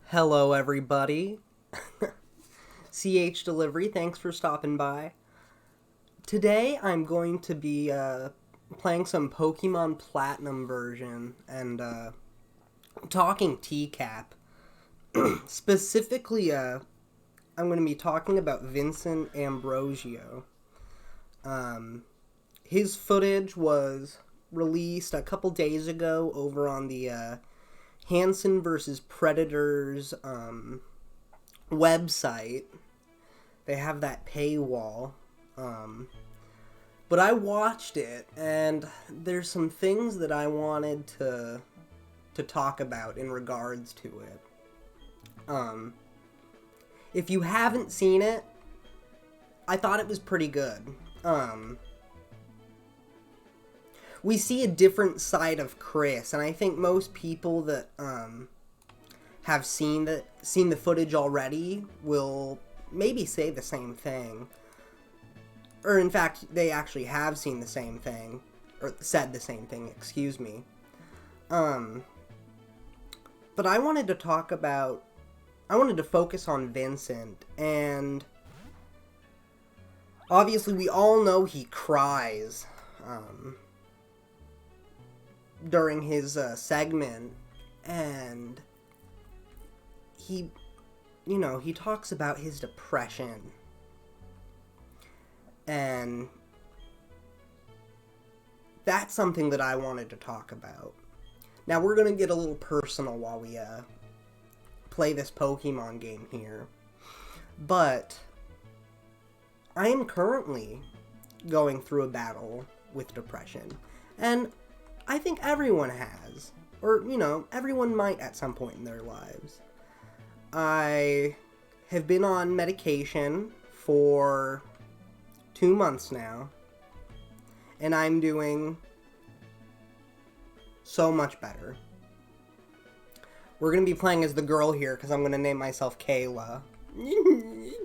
Hello, everybody. CH Delivery, thanks for stopping by. Today, I'm going to be playing some Pokemon Platinum version and talking TCaP. Specifically, I'm going to be talking about Vincent Ambrosio. His footage was released a couple days ago over on the Hansen vs. Predators website. They have that paywall. But I watched it, and there's some things that I wanted to talk about in regards to it. If you haven't seen it, I thought it was pretty good. We see a different side of Chris, and I think most people that have seen the footage already will maybe say the same thing. Or in fact, they actually have seen the same thing, or said the same thing, excuse me. But I wanted to focus on Vincent, and obviously we all know he cries during his segment, and he talks about his depression, and that's something that I wanted to talk about. Now we're gonna get a little personal while we play this Pokemon game here, but I am currently going through a battle with depression, and I think everyone has, or everyone might at some point in their lives. I have been on medication for 2 months now, and I'm doing so much better. We're going to be playing as the girl here, because I'm going to name myself Kayla.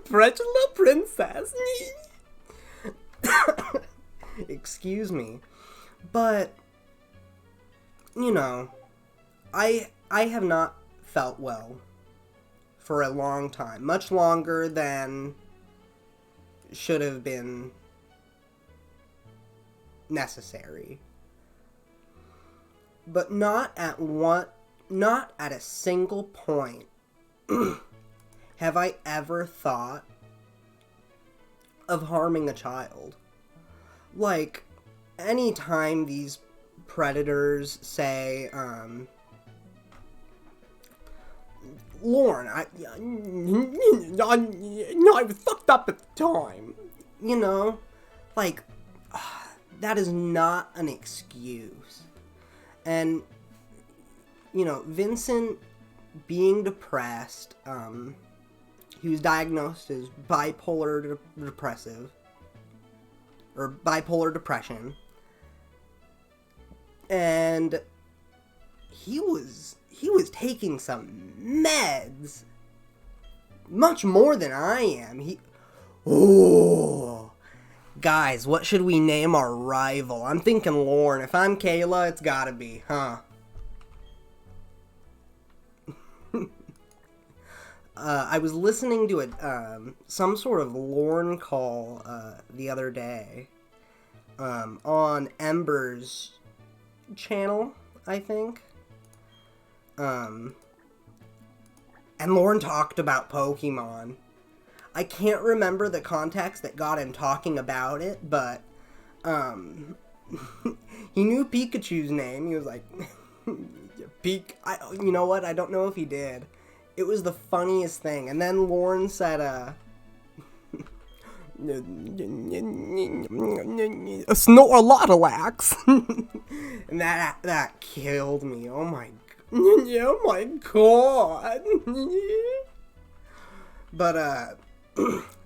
Precious little princess. Excuse me. But I have not felt well for a long time. Much longer than should have been necessary. But not at a single point have I ever thought of harming a child. Like, anytime these predators say, Lauren, I was fucked up at the time. That is not an excuse. And, Vincent being depressed, he was diagnosed as bipolar depression. And he was taking some meds, much more than I am. Guys, what should we name our rival? I'm thinking Lauren. If I'm Kayla, it's gotta be, huh? I was listening to some sort of Lauren call the other day on Ember's channel, I think. And Lauren talked about Pokemon. I can't remember the context that got him talking about it, but he knew Pikachu's name. He was like, you know what? I don't know if he did. It was the funniest thing. And then Lauren said, Snorlax. And that killed me. Oh my god. But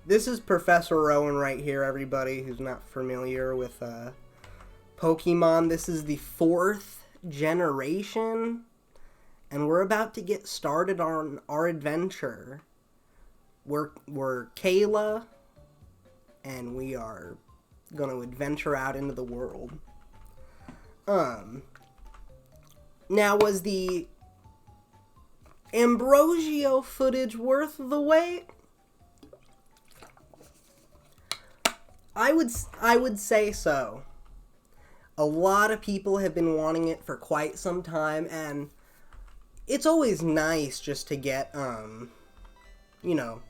this is Professor Rowan right here, everybody who's not familiar with Pokemon. This is the 4th generation, and we're about to get started on our adventure. We're Kayla, and we are going to adventure out into the world. Now, was the Ambrosio footage worth the wait? I would say so. A lot of people have been wanting it for quite some time, and it's always nice just to get, you know,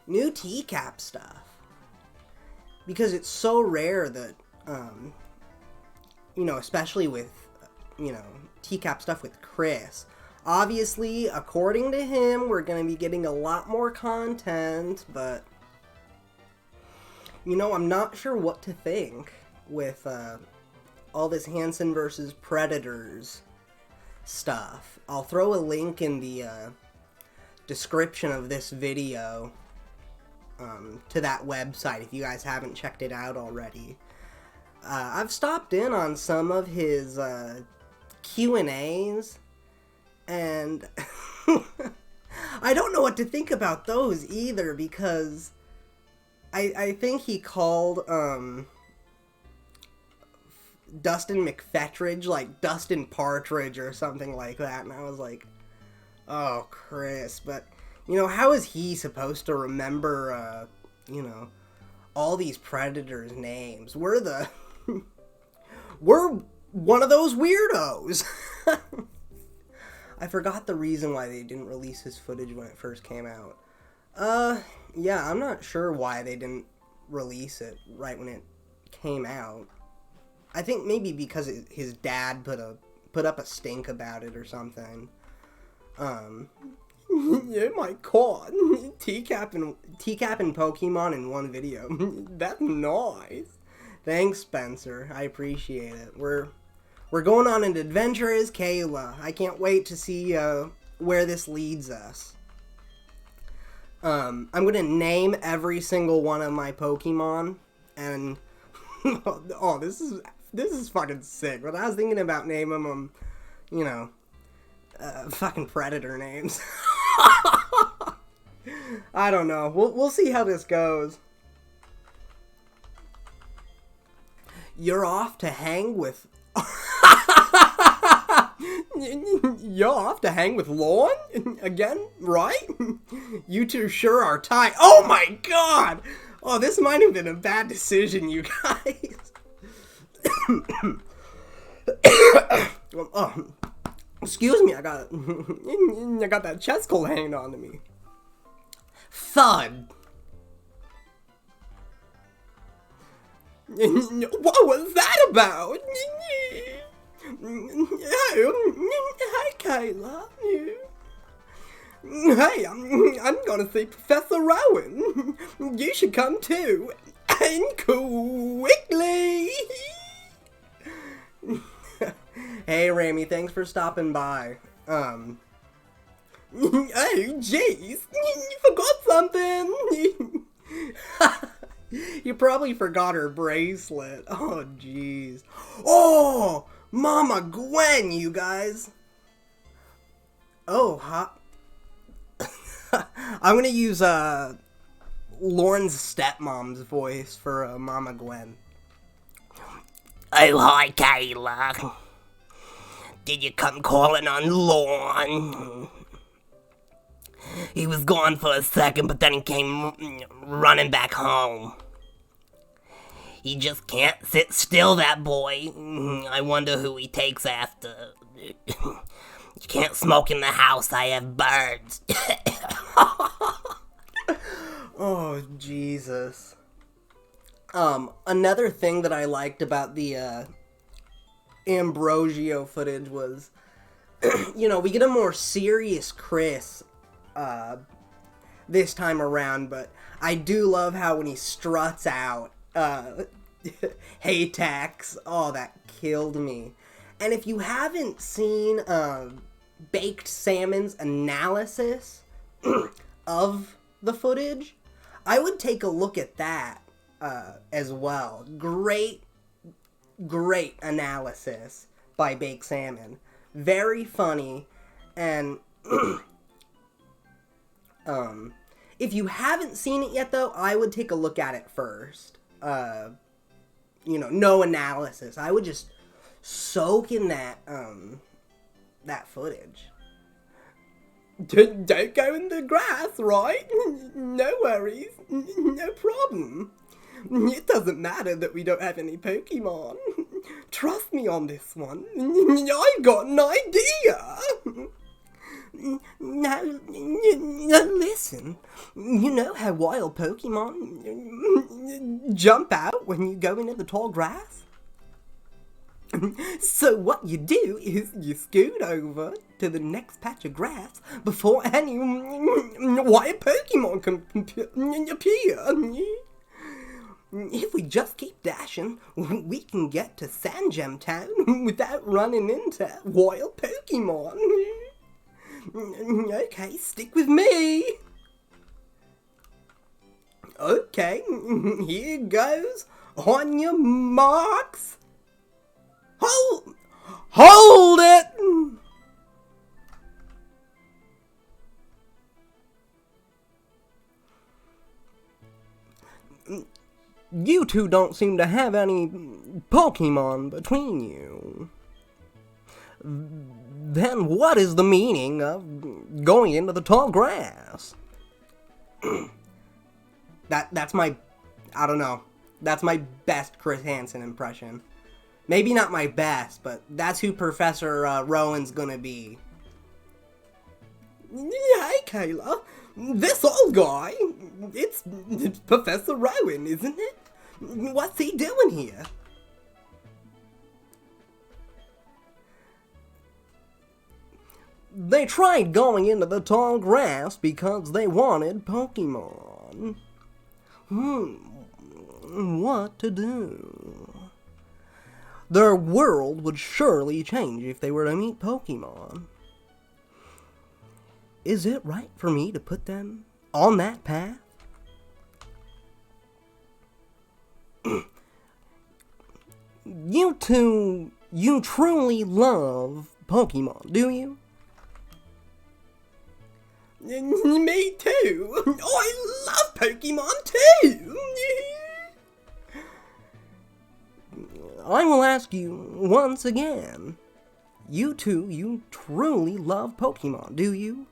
new TCaP stuff. Because it's so rare that, you know, especially with, you know, TCaP stuff with Chris. Obviously, according to him, we're going to be getting a lot more content, but, you know, I'm not sure what to think with all this Hansen versus Predators stuff. I'll throw a link in the description of this video to that website if you guys haven't checked it out already. I've stopped in on some of his Q&As, and I don't know what to think about those either, because I think he called Dustin McFetridge like Dustin Partridge or something like that, and I was like, oh, Chris, but, you know, how is he supposed to remember, you know, all these Predators' names? We're one of those weirdos. I forgot the reason why they didn't release his footage when it first came out. Yeah, I'm not sure why they didn't release it right when it came out. I think maybe because his dad put up a stink about it or something. Yeah, my god. TCaP and Pokemon in one video. That's nice. Thanks, Spencer. I appreciate it. We're going on an adventure as Kayla. I can't wait to see where this leads us. I'm gonna name every single one of my Pokemon, and oh, this is fucking sick. But I was thinking about naming them, you know, fucking Predator names. I don't know. We'll see how this goes. You're off to hang with. You're off to hang with Lauren again, right? You two sure are tight. Oh my god! Oh, this might have been a bad decision, you guys. Oh, excuse me, I got that chest cold hanging on to me. Thud. What was that about? Hi, Kayla. Hey, I'm gonna see Professor Rowan. You should come too. And quickly. Hey, Rami, thanks for stopping by. Oh, jeez. You forgot something. You probably forgot her bracelet. Oh, jeez. Oh, Mama Gwen, you guys. Oh, hot. I'm gonna use Lauren's stepmom's voice for Mama Gwen. Oh, hi, Kayla. Did you come calling on Lauren? He was gone for a second, but then he came running back home. He just can't sit still, that boy. I wonder who he takes after. You can't smoke in the house, I have birds. Oh, Jesus. Another thing that I liked about the Ambrosio footage was, you know, we get a more serious Chris this time around, but I do love how when he struts out, hey Tex, oh, that killed me. And if you haven't seen Baked Salmon's analysis of the footage, I would take a look at that as well. Great analysis by Baked Salmon. Very funny, and if you haven't seen it yet, though, I would take a look at it first. You know, no analysis. I would just soak in that, that footage. Don't go in the grass, right? No worries. No problem. It doesn't matter that we don't have any Pokemon. Trust me on this one. I've got an idea. Now, listen. You know how wild Pokemon jump out when you go into the tall grass? So what you do is you scoot over to the next patch of grass before any wild Pokemon can appear. If we just keep dashing, we can get to Sandgem Town without running into wild Pokemon. Okay, stick with me. Okay, here goes. On your marks. Hold it! You two don't seem to have any Pokemon between you. Then what is the meaning of going into the tall grass? That's my, I don't know. That's my best Chris Hansen impression. Maybe not my best, but that's who Professor Rowan's gonna be. Hey, Kayla. This old guy. It's Professor Rowan, isn't it? What's he doing here? They tried going into the tall grass because they wanted Pokemon. What to do? Their world would surely change if they were to meet Pokemon. Is it right for me to put them on that path? You two, you truly love Pokemon, do you? Me too! I love Pokemon too! I will ask you once again. You two, you truly love Pokemon, do you?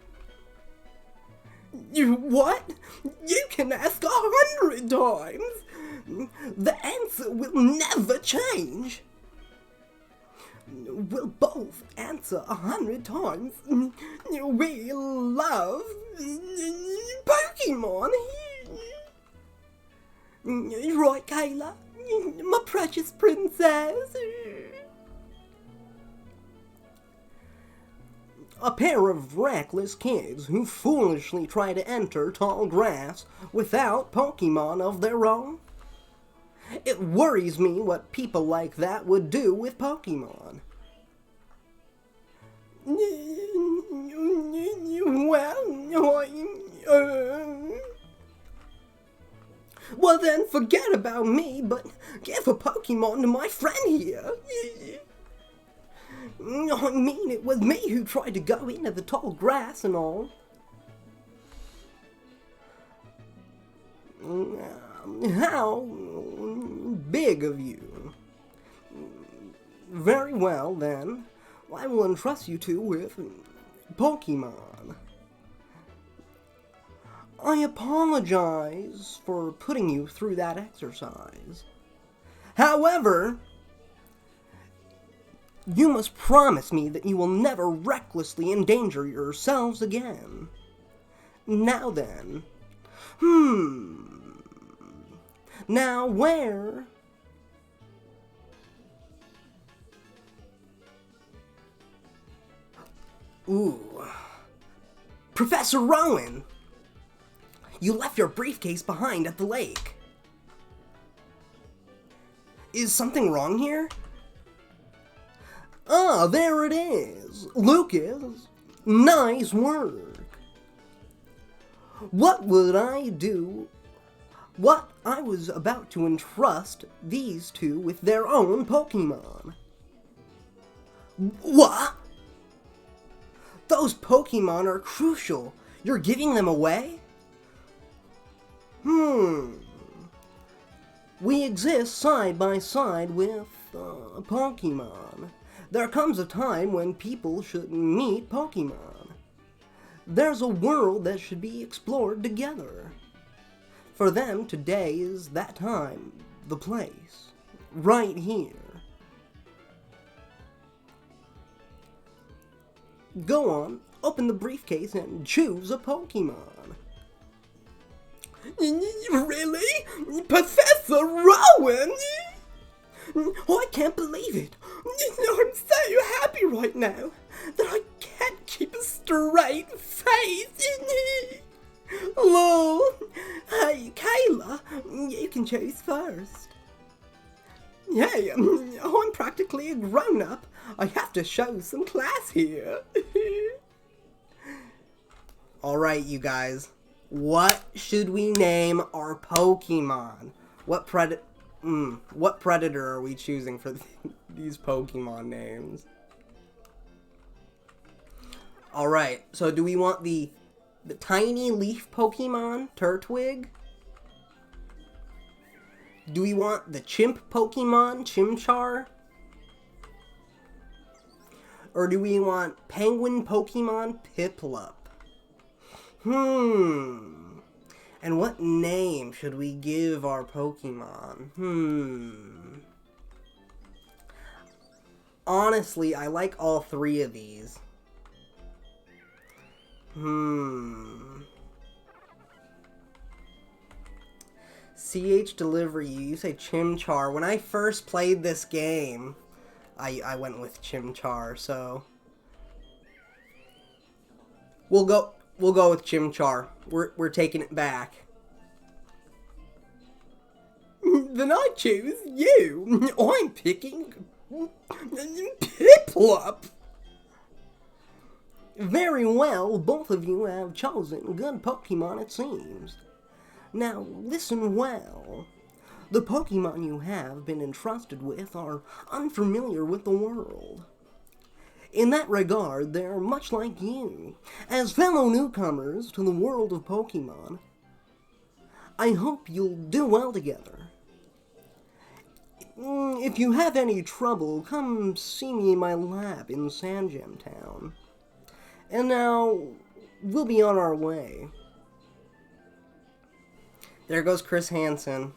You what? You can ask 100 times! The answer will never change! We'll both answer 100 times. We love Pokemon! Right, Kayla? My precious princess! A pair of reckless kids who foolishly try to enter tall grass without Pokemon of their own. It worries me what people like that would do with Pokemon. Well then, forget about me, but give a Pokemon to my friend here. I mean, it was me who tried to go into the tall grass and all. How big of you? Very well, then. I will entrust you two with Pokemon. I apologize for putting you through that exercise. However, you must promise me that you will never recklessly endanger yourselves again. Now then. Now where? Ooh. Professor Rowan! You left your briefcase behind at the lake. Is something wrong here? Ah, there it is. Lucas, nice work. What would I do? What I was about to entrust these two with their own Pokemon. What? Those Pokemon are crucial. You're giving them away? We exist side by side with Pokemon. There comes a time when people should meet Pokemon. There's a world that should be explored together. For them, today is that time, the place, right here. Go on, open the briefcase and choose a Pokemon. Really? Professor Rowan? Oh, I can't believe it. I'm so happy right now that I can't keep a straight face. Hello. Hey, Kayla, you can choose first. Hey, I'm practically a grown-up. I have to show some class here. Alright, you guys. What should we name our Pokemon? What predator are we choosing for these Pokemon names? Alright, so do we want the tiny leaf Pokemon, Turtwig? Do we want the chimp Pokemon, Chimchar? Or do we want penguin Pokemon, Piplup? And what name should we give our Pokemon? Honestly, I like all three of these. CH Delivery, you say Chimchar. When I first played this game, I went with Chimchar, so we'll go with Chimchar. We're taking it back. Then I choose you. I'm picking Piplup. Very well, both of you have chosen good Pokemon, it seems. Now, listen well. The Pokemon you have been entrusted with are unfamiliar with the world. In that regard, they're much like you, as fellow newcomers to the world of Pokemon. I hope you'll do well together. If you have any trouble, come see me in my lab in Sandgem Town. And now, we'll be on our way. There goes Chris Hansen.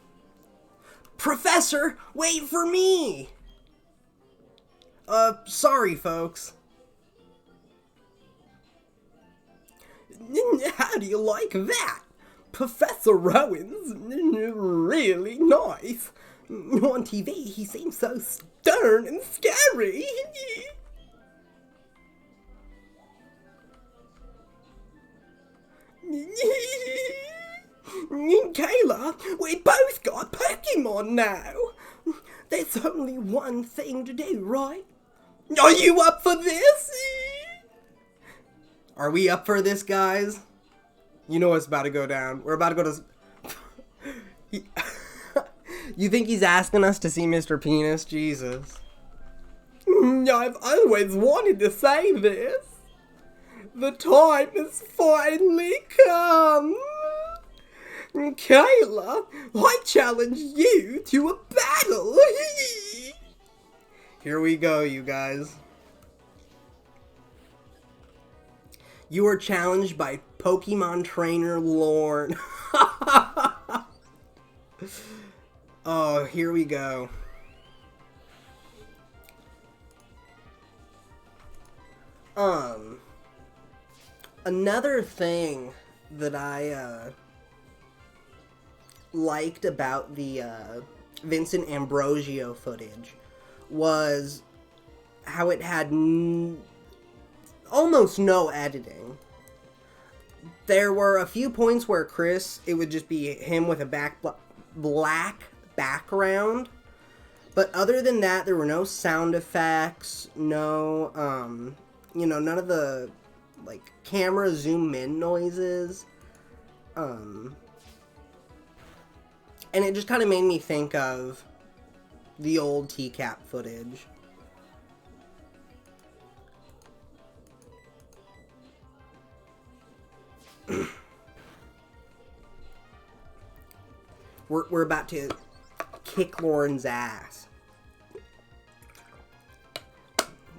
Professor, wait for me! Sorry, folks. How do you like that? Professor Rowan's really nice. On TV, he seems so stern and scary. Kayla, we both got Pokemon now. There's only one thing to do, right? Are you up for this? Are we up for this, guys? You know what's about to go down. We're about to go to... You think he's asking us to see Mr. Penis? Jesus. I've always wanted to say this. The time has finally come. Kayla, I challenge you to a battle. Here we go, you guys. You are challenged by Pokemon Trainer Lorne. Oh, here we go. Another thing that I liked about the Vincent Ambrosio footage was how it had almost no editing. There were a few points where it would just be him with a black background, but other than that, there were no sound effects, no, none of the, like, camera zoom in noises, and it just kind of made me think of the old TCaP footage. We're about to kick Lauren's ass.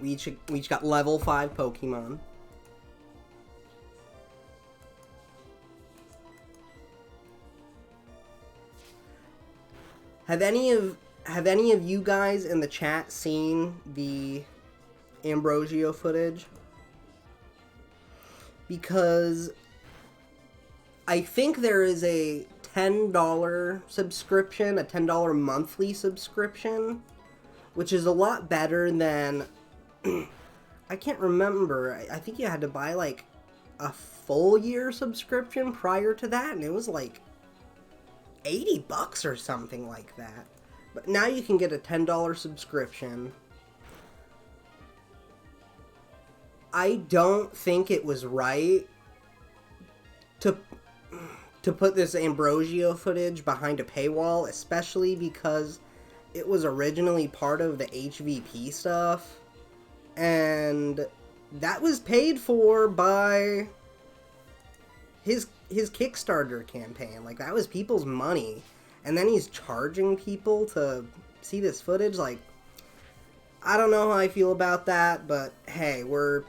We each got level 5 Pokemon. Have any of you guys in the chat seen the Ambrosio footage? Because I think there is a $10 subscription, a $10 monthly subscription, which is a lot better than, I can't remember, I think you had to buy like a full year subscription prior to that, and it was like $80 or something like that. But now you can get a $10 subscription. I don't think it was right to put this Ambrosio footage behind a paywall, especially because it was originally part of the HVP stuff, and that was paid for by his Kickstarter campaign. Like, that was people's money, and then he's charging people to see this footage. Like, I don't know how I feel about that, but hey, we're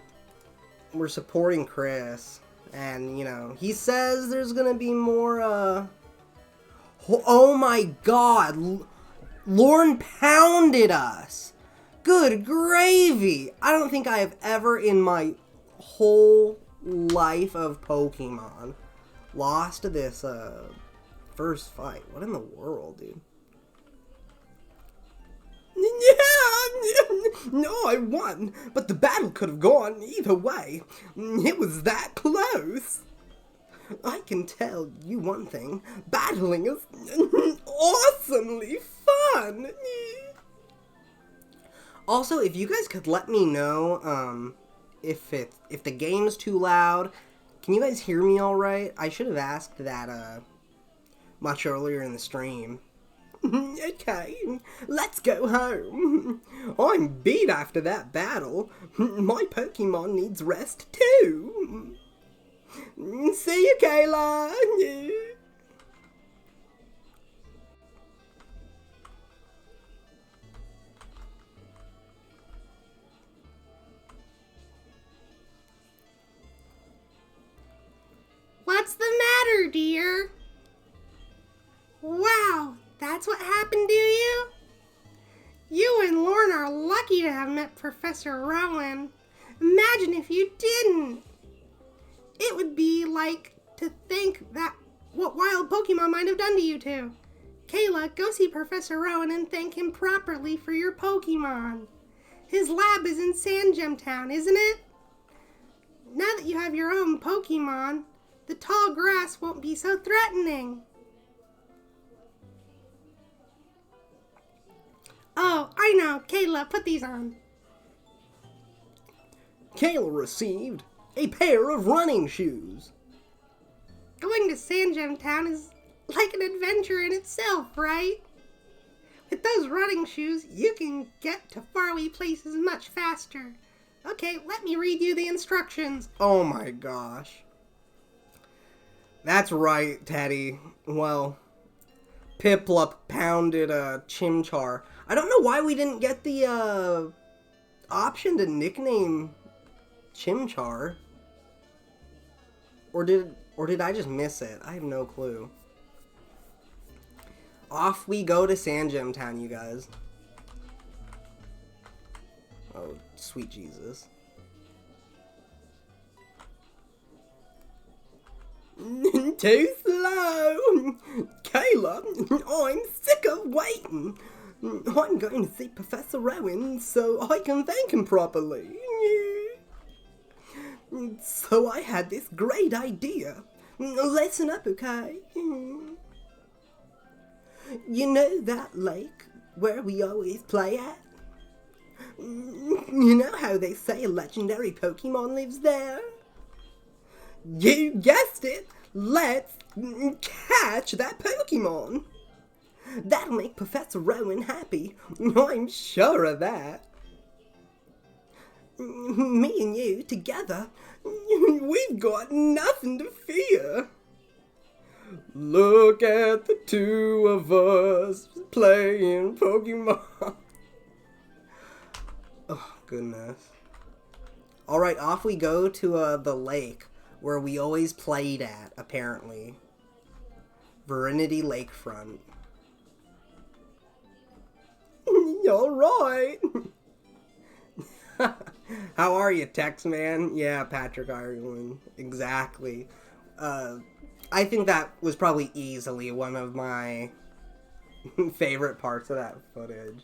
supporting Chris. And, you know, he says there's gonna be more, oh my god! Lorne pounded us! Good gravy! I don't think I have ever in my whole life of Pokemon lost to this, first fight. What in the world, dude? No, I won, but the battle could have gone either way. It was that close. I can tell you one thing, battling is awesomely fun. Also, if you guys could let me know, if the game's too loud, can you guys hear me alright? I should have asked that, much earlier in the stream. Okay, let's go home. I'm beat after that battle. My Pokemon needs rest too. See you, Kayla. What's the matter, dear? Wow, that's what happened to you? You and Lorne are lucky to have met Professor Rowan. Imagine if you didn't. It would be like to think that what wild Pokemon might have done to you two. Kayla, go see Professor Rowan and thank him properly for your Pokemon. His lab is in Sandgem Town, isn't it? Now that you have your own Pokemon, the tall grass won't be so threatening. Oh, I know. Kayla, put these on. Kayla received a pair of running shoes. Going to Sandgem Town is like an adventure in itself, right? With those running shoes, you can get to faraway places much faster. Okay, let me read you the instructions. Oh my gosh. That's right, Teddy. Well, Piplup pounded a Chimchar. I don't know why we didn't get the option to nickname Chimchar. Or did I just miss it? I have no clue. Off we go to Sandgem Town, you guys. Oh, sweet Jesus. Too slow! Kayla, I'm sick of waiting. I'm going to see Professor Rowan so I can thank him properly. So I had this great idea. Listen up, okay? You know that lake where we always play at? You know how they say a legendary Pokemon lives there? You guessed it! Let's catch that Pokemon! That'll make Professor Rowan happy. I'm sure of that. Me and you together, we've got nothing to fear. Look at the two of us playing Pokemon. Oh, goodness. Alright, off we go to the lake where we always played at, apparently. Virinity Lakefront. Alright. How are you, Tex Man? Yeah, Patrick Ireland. Exactly. I think that was probably easily one of my favorite parts of that footage.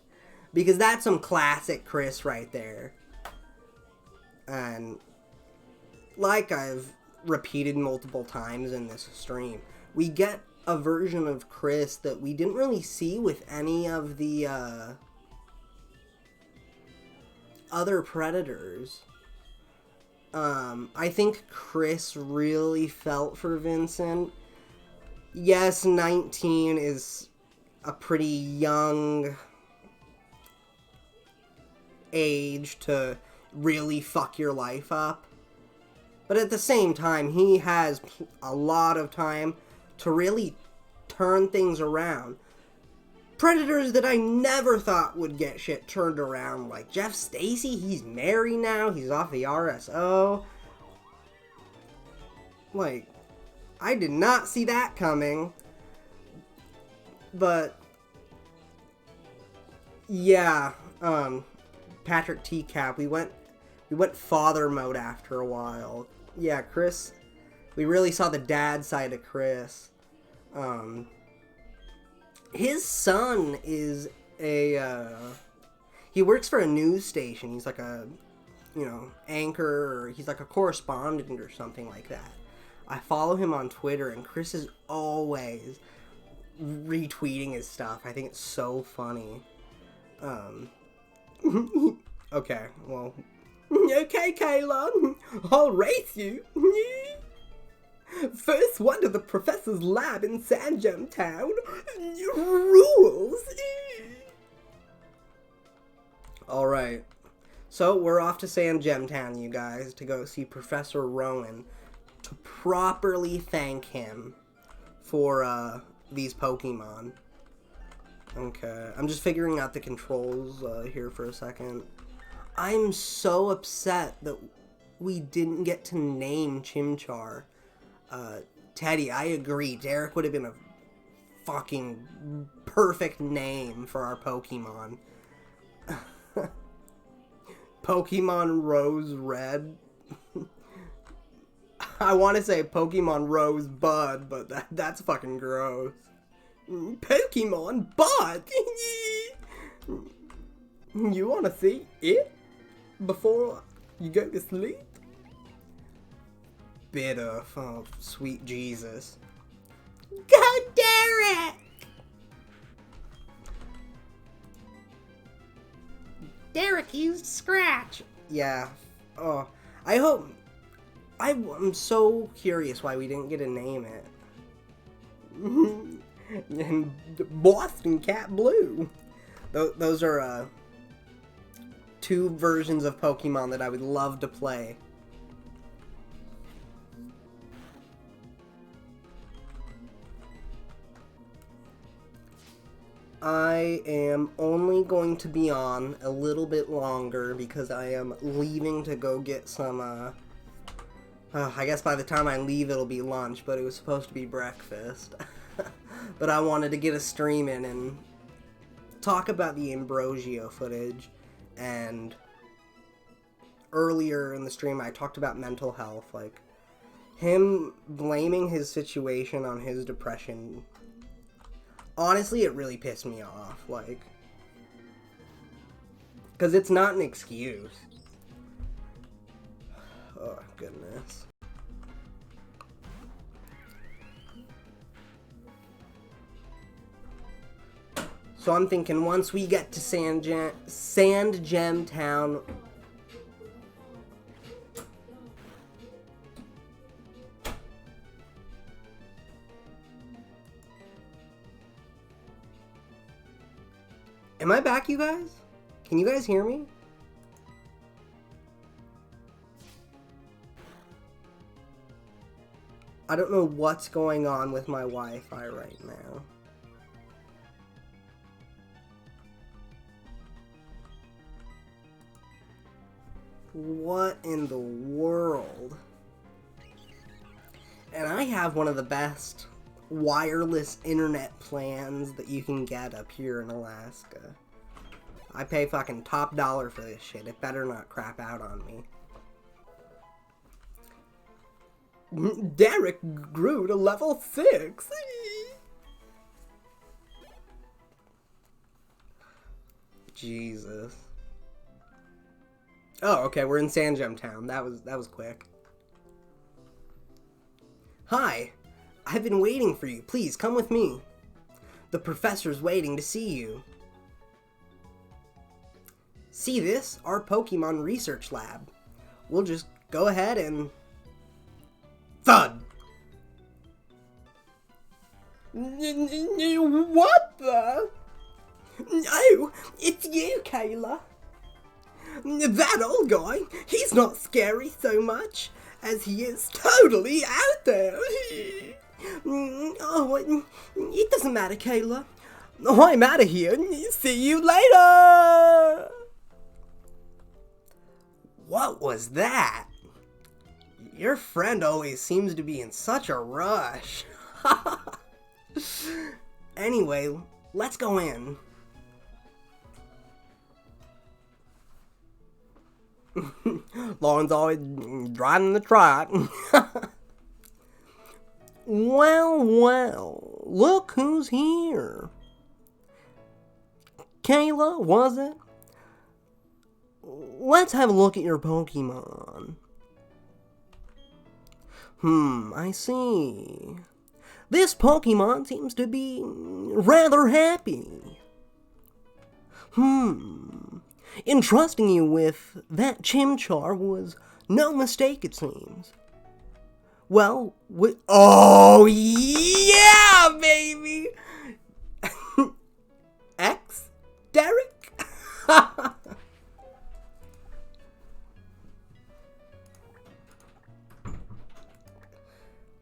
Because that's some classic Chris right there. And like I've repeated multiple times in this stream, we get a version of Chris that we didn't really see with any of the other Predators. I think Chris really felt for Vincent. Yes, 19 is a pretty young age to really fuck your life up. But at the same time, he has a lot of time to really turn things around. Predators that I never thought would get shit turned around, like Jeff Stacy, he's married now, he's off the RSO. Like, I did not see that coming. But yeah, Patrick TCaP, we went father mode after a while. Yeah, Chris, we really saw the dad side of Chris. His son is he works for a news station. He's like a, anchor, or he's like a correspondent or something like that. I follow him on Twitter, and Chris is always retweeting his stuff. I think it's so funny. Okay, well. Okay, Kayla, I'll race you. First one to the professor's lab in Sandgem Town. Rules. Alright. So, we're off to Sandgem Town, you guys, to go see Professor Rowan to properly thank him for, these Pokemon. Okay. I'm just figuring out the controls, here for a second. I'm so upset that we didn't get to name Chimchar. Teddy, I agree. Derek would have been a fucking perfect name for our Pokemon. Pokemon Rose Red. I want to say Pokemon Rose Bud, but that's fucking gross. Pokemon Bud? You want to see it before you go to sleep? Bitter. Oh, sweet Jesus. Go, Derek! Derek used Scratch. Yeah. Oh, I hope... I'm so curious why we didn't get to name it. And Boston Cat Blue. Those are, two versions of Pokemon that I would love to play. I am only going to be on a little bit longer because I am leaving to go get some, I guess by the time I leave it'll be lunch, but it was supposed to be breakfast. But I wanted to get a stream in and talk about the Ambrosio footage, and earlier in the stream I talked about mental health, like him blaming his situation on his depression. Honestly, it really pissed me off, like, because it's not an excuse. Oh, goodness. So I'm thinking once we get to Sandgem Town... Am I back, you guys? Can you guys hear me? I don't know what's going on with my Wi-Fi right now. What in the world? And I have one of the best wireless internet plans that you can get up here in Alaska. I pay fucking top dollar for this shit. It better not crap out on me. Derek grew to level 6. Jesus. Oh, okay, we're in Sandgem Town. That was quick. Hi. I've been waiting for you. Please, come with me. The professor's waiting to see you. See this? Our Pokemon research lab. We'll just go ahead and... Thud! What the? Oh, it's you, Kayla. That old guy, he's not scary so much as he is totally out there. Oh, it doesn't matter, Kayla. I'm out of here. See you later. What was that? Your friend always seems to be in such a rush. Anyway, let's go in. Lauren's always driving the truck. Well, look who's here. Kayla, was it? Let's have a look at your Pokemon. I see. This Pokemon seems to be rather happy. Entrusting you with that Chimchar was no mistake, it seems. Well, oh yeah, baby! X? Derek?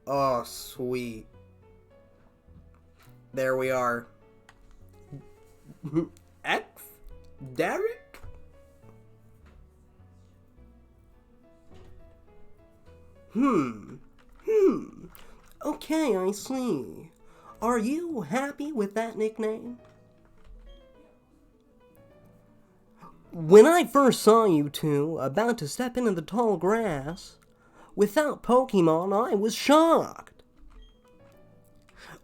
Oh, sweet. There we are. X? Derek? Okay, I see. Are you happy with that nickname? When I first saw you two about to step into the tall grass, without Pokemon, I was shocked.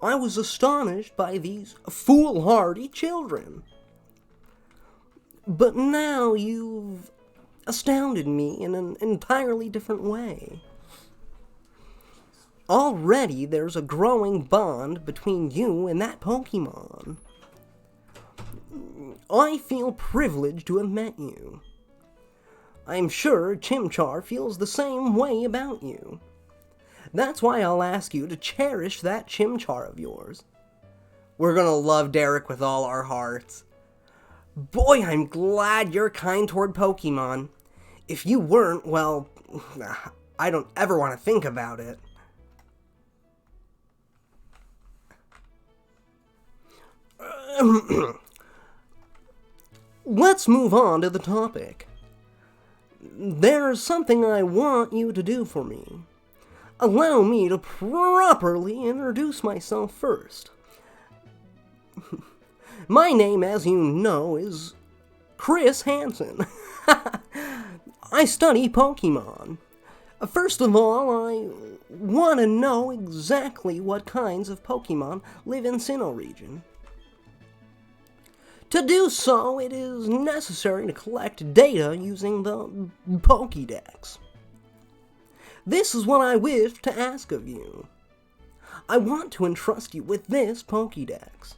I was astonished by these foolhardy children. But now you've astounded me in an entirely different way. Already there's a growing bond between you and that Pokemon. I feel privileged to have met you. I'm sure Chimchar feels the same way about you. That's why I'll ask you to cherish that Chimchar of yours. We're gonna love Derek with all our hearts. Boy, I'm glad you're kind toward Pokemon. If you weren't, well, I don't ever want to think about it. Let's move on to the topic. There's something I want you to do for me. Allow me to properly introduce myself first. My name, as you know, is Chris Hansen. I study Pokemon. First of all, I want to know exactly what kinds of Pokemon live in Sinnoh region. To do so, it is necessary to collect data using the Pokédex. This is what I wish to ask of you. I want to entrust you with this Pokédex.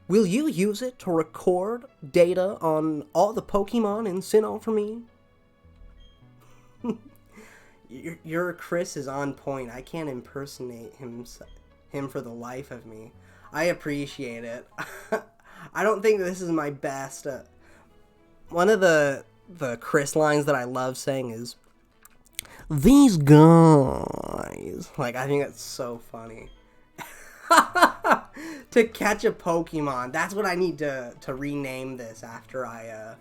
Will you use it to record data on all the Pokemon in Sinnoh for me? Your Chris is on point. I can't impersonate him for the life of me. I appreciate it. I don't think this is my best. One of the Chris lines that I love saying is, "These guys." Like, I think that's so funny. To catch a Pokemon. That's what I need to rename this after I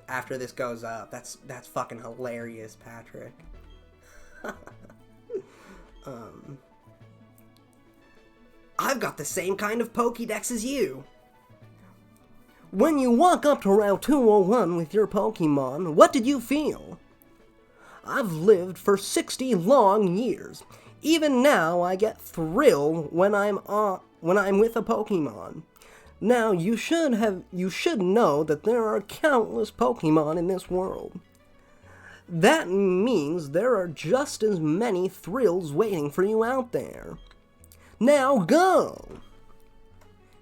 after this goes up. That's fucking hilarious, Patrick. I've got the same kind of Pokédex as you. When you walk up to Route 201 with your Pokemon, what did you feel? I've lived for 60 long years. Even now, I get thrill when I'm with a Pokemon. Now, you should know that there are countless Pokemon in this world. That means there are just as many thrills waiting for you out there. Now go!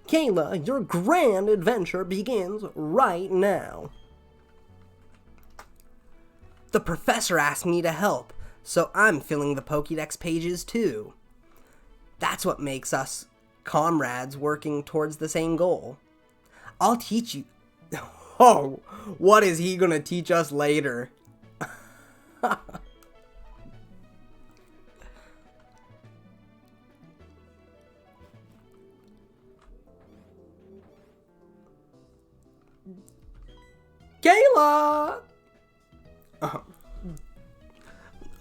Kayla, your grand adventure begins right now. The professor asked me to help, so I'm filling the Pokédex pages too. That's what makes us comrades working towards the same goal. I'll teach you... Oh, what is he gonna teach us later? Kayla!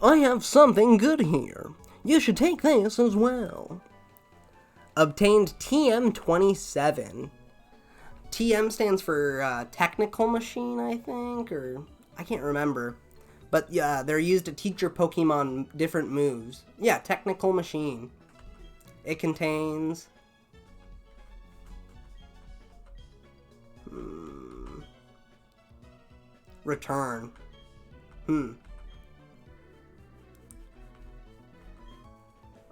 I have something good here. You should take this as well. Obtained TM27. TM stands for technical machine, I think, or I can't remember. But yeah, they're used to teach your Pokemon different moves. Yeah, technical machine. It contains... Return.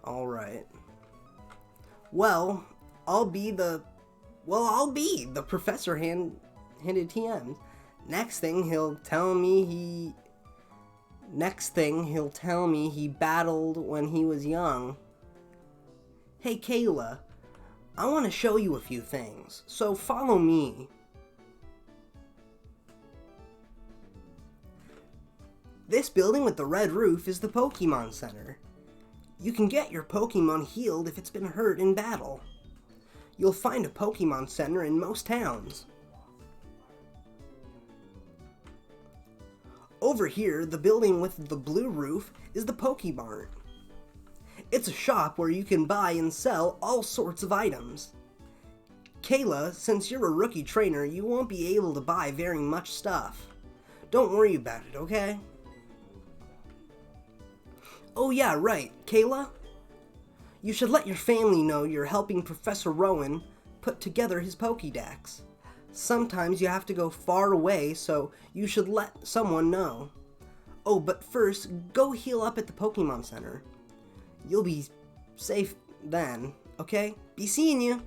Alright. Well, I'll be the professor handed TMs. Next thing he'll tell me he battled when he was young. Hey Kayla, I want to show you a few things, so follow me. This building with the red roof is the Pokémon Center. You can get your Pokemon healed if it's been hurt in battle. You'll find a Pokemon Center in most towns. Over here, the building with the blue roof is the Pokemart. It's a shop where you can buy and sell all sorts of items. Kayla, since you're a rookie trainer, you won't be able to buy very much stuff. Don't worry about it, okay? Oh yeah, right, Kayla? You should let your family know you're helping Professor Rowan put together his Pokédex. Sometimes you have to go far away, so you should let someone know. Oh, but first, go heal up at the Pokemon Center. You'll be safe then, okay? Be seeing you.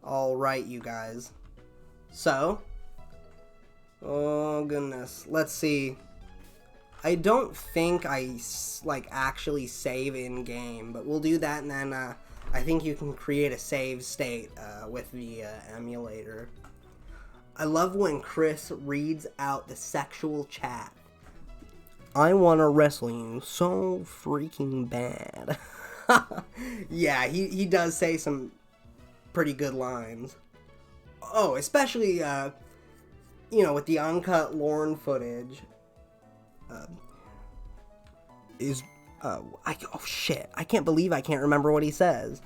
Alright, you guys. So, oh goodness, let's see. I don't think I actually save in game, but we'll do that, and then I think you can create a save state with the emulator. I love when Chris reads out the sexual chat. I want to wrestle you so freaking bad. Yeah, he does say some pretty good lines. Oh, especially, with the uncut Lorne footage. Oh shit, I can't believe I can't remember what he says.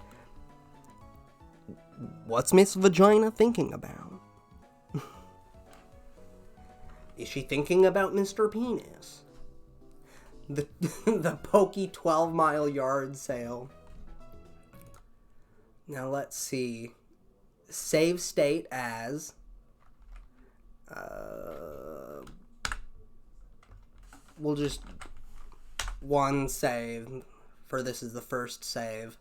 What's Miss Vagina thinking about? Is she thinking about Mr. Penis? The Pokey 12-mile yard sale. Now let's see. Save state as we'll just one save, for this is the first save.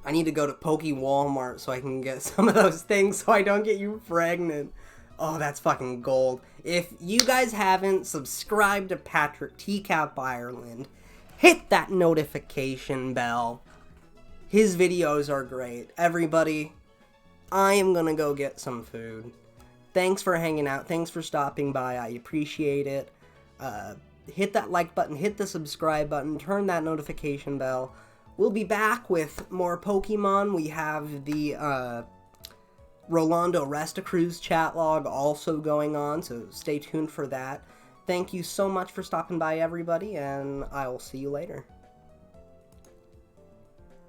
I need to go to Poke Walmart so I can get some of those things so I don't get you pregnant. Oh, that's fucking gold. If you guys haven't subscribed to Patrick TCaP Ireland, hit that notification bell. His videos are great. Everybody, I am gonna go get some food. Thanks for hanging out. Thanks for stopping by. I appreciate it. Hit that like button. Hit the subscribe button. Turn that notification bell. We'll be back with more Pokemon. We have the Rolando Resta Cruz chat log also going on, so stay tuned for that. Thank you so much for stopping by, everybody, and I will see you later.